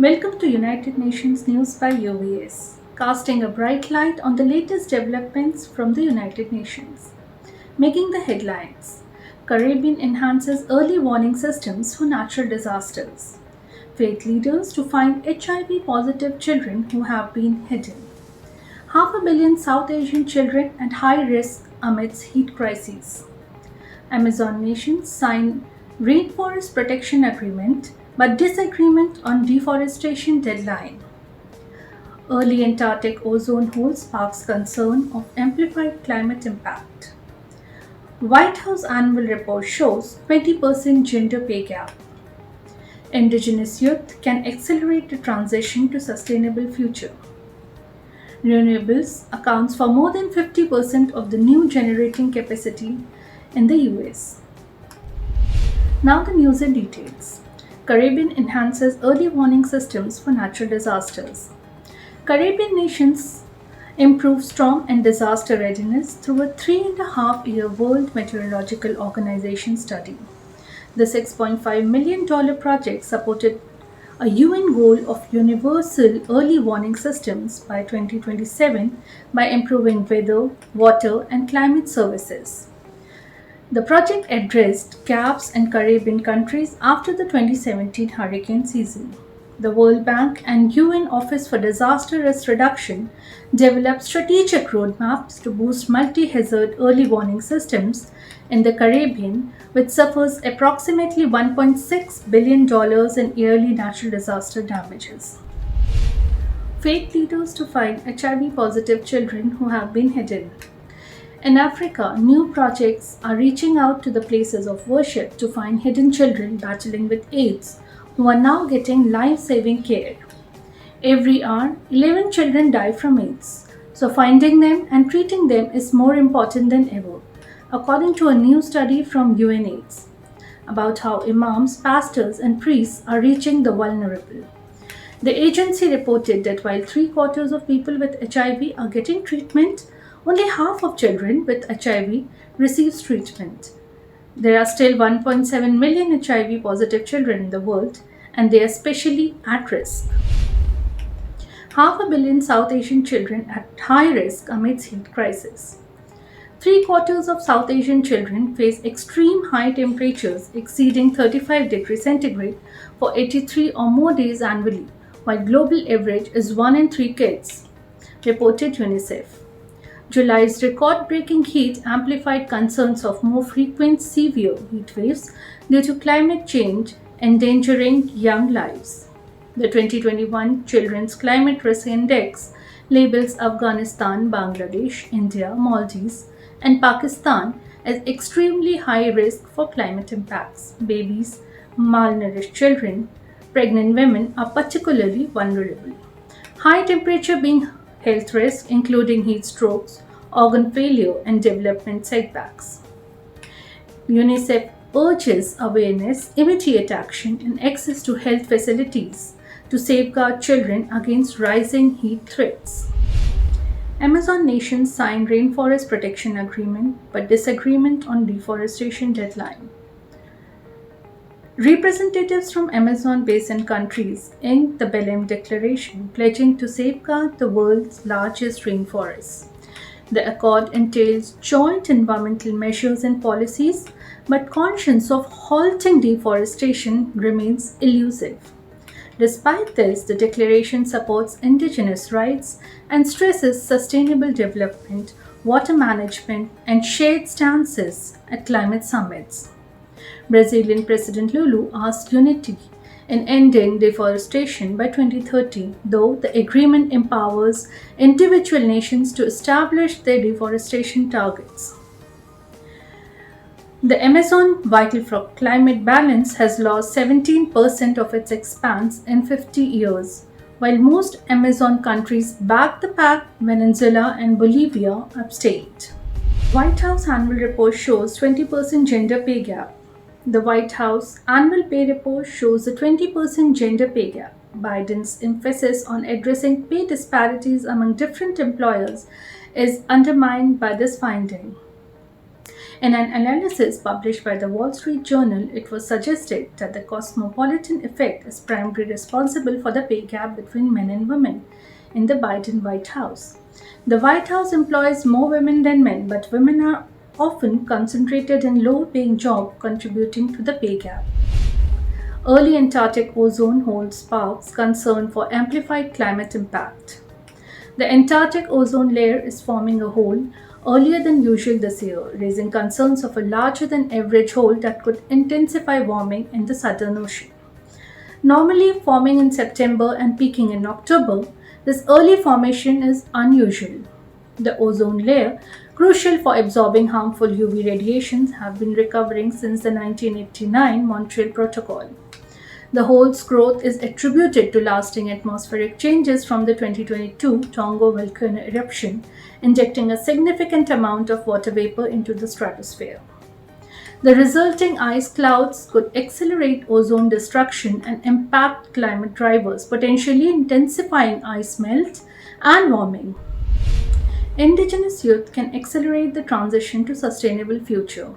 Welcome to United Nations News by UVS, casting a bright light on the latest developments from the United Nations. Making the headlines: Caribbean enhances early warning systems for natural disasters. Faith leaders to find HIV-positive children who have been hidden. 500 million South Asian children at high risk amidst heat crises. Amazon nations sign rainforest protection agreement but disagreement on deforestation deadline. Early Antarctic ozone hole sparks concern of amplified climate impact. White House annual report shows 20% gender pay gap. Indigenous youth can accelerate the transition to sustainable future. Renewables accounts for more than 50% of the new generating capacity in the US. Now the news in details. Caribbean enhances early warning systems for natural disasters. Caribbean nations improve storm and disaster readiness through a 3.5-year World Meteorological Organization study. The $6.5 million project supported a UN goal of universal early warning systems by 2027 by improving weather, water, and climate services. The project addressed gaps in Caribbean countries after the 2017 hurricane season. The World Bank and UN Office for Disaster Risk Reduction developed strategic roadmaps to boost multi-hazard early warning systems in the Caribbean, which suffers approximately $1.6 billion in yearly natural disaster damages. Faith leaders to find HIV-positive children who have been hidden. In Africa, new projects are reaching out to the places of worship to find hidden children battling with AIDS who are now getting life-saving care. Every hour, 11 children die from AIDS, so finding them and treating them is more important than ever, according to a new study from UNAIDS about how imams, pastors, and priests are reaching the vulnerable. The agency reported that while 3/4 of people with HIV are getting treatment, only half of children with HIV receives treatment. There are still 1.7 million HIV-positive children in the world, and they are especially at risk. 500 million South Asian children at high risk amidst heat crisis. 3/4 of South Asian children face extreme high temperatures exceeding 35 degrees centigrade for 83 or more days annually, while global average is 1 in 3 kids, reported UNICEF. July's record-breaking heat amplified concerns of more frequent severe heat waves due to climate change endangering young lives. The 2021 Children's Climate Risk Index labels Afghanistan, Bangladesh, India, Maldives, and Pakistan as extremely high risk for climate impacts. Babies, malnourished children, pregnant women are particularly vulnerable. High temperature being health risks including heat strokes, organ failure, and development setbacks. UNICEF urges awareness, immediate action, and access to health facilities to safeguard children against rising heat threats. Amazon nations sign rainforest protection agreement but disagreement on deforestation deadline. Representatives from Amazon basin countries inked the Belém Declaration pledging to safeguard the world's largest rainforests. The accord entails joint environmental measures and policies, but conscience of halting deforestation remains elusive. Despite this, the declaration supports Indigenous rights and stresses sustainable development, water management, and shared stances at climate summits. Brazilian President Lula asked unity in ending deforestation by 2030, though the agreement empowers individual nations to establish their deforestation targets. The Amazon, vital for climate balance, has lost 17% of its expanse in 50 years, while most Amazon countries backed the pact. Venezuela and Bolivia abstained. White House annual report shows 20% gender pay gap. The White House annual pay report shows a 20% gender pay gap. Biden's emphasis on addressing pay disparities among different employers is undermined by this finding. In an analysis published by the Wall Street Journal, it was suggested that the cosmopolitan effect is primarily responsible for the pay gap between men and women in the Biden White House. The White House employs more women than men, but women are often concentrated in low-paying jobs, contributing to the pay gap. Early Antarctic ozone hole sparks concern for amplified climate impact. The Antarctic ozone layer is forming a hole earlier than usual this year, raising concerns of a larger than average hole that could intensify warming in the Southern Ocean. Normally forming in September and peaking in October, this early formation is unusual. The ozone layer, crucial for absorbing harmful UV radiations, have been recovering since the 1989 Montreal Protocol. The hole's growth is attributed to lasting atmospheric changes from the 2022 Tonga volcano eruption, injecting a significant amount of water vapor into the stratosphere. The resulting ice clouds could accelerate ozone destruction and impact climate drivers, potentially intensifying ice melt and warming. Indigenous youth can accelerate the transition to sustainable future.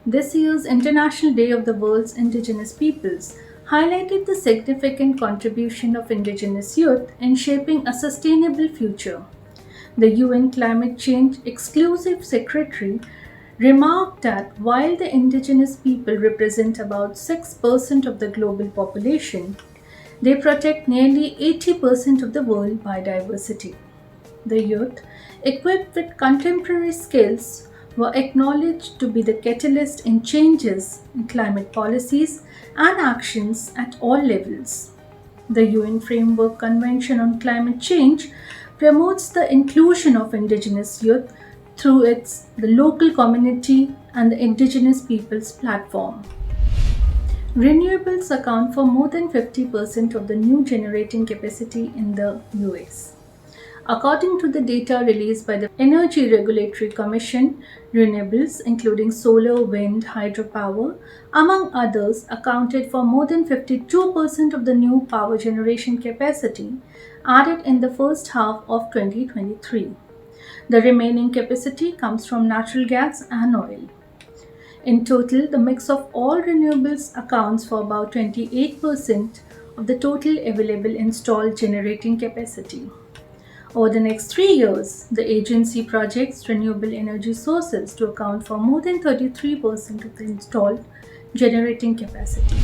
This year's International Day of the World's Indigenous Peoples highlighted the significant contribution of Indigenous youth in shaping a sustainable future. The UN Climate Change Exclusive Secretary remarked that while the Indigenous people represent about 6% of the global population, they protect nearly 80% of the world biodiversity. The youth, equipped with contemporary skills, were acknowledged to be the catalyst in changes in climate policies and actions at all levels. The UN Framework Convention on Climate Change promotes the inclusion of Indigenous youth through the local community and the Indigenous Peoples Platform. Renewables account for more than 50% of the new generating capacity in the US. According to the data released by the Energy Regulatory Commission, renewables, including solar, wind, hydropower, among others, accounted for more than 52% of the new power generation capacity added in the first half of 2023. The remaining capacity comes from natural gas and oil. In total, the mix of all renewables accounts for about 28% of the total available installed generating capacity. Over the next 3 years, the agency projects renewable energy sources to account for more than 33% of the installed generating capacity.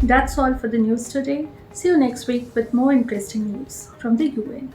That's all for the news today. See you next week with more interesting news from the UN.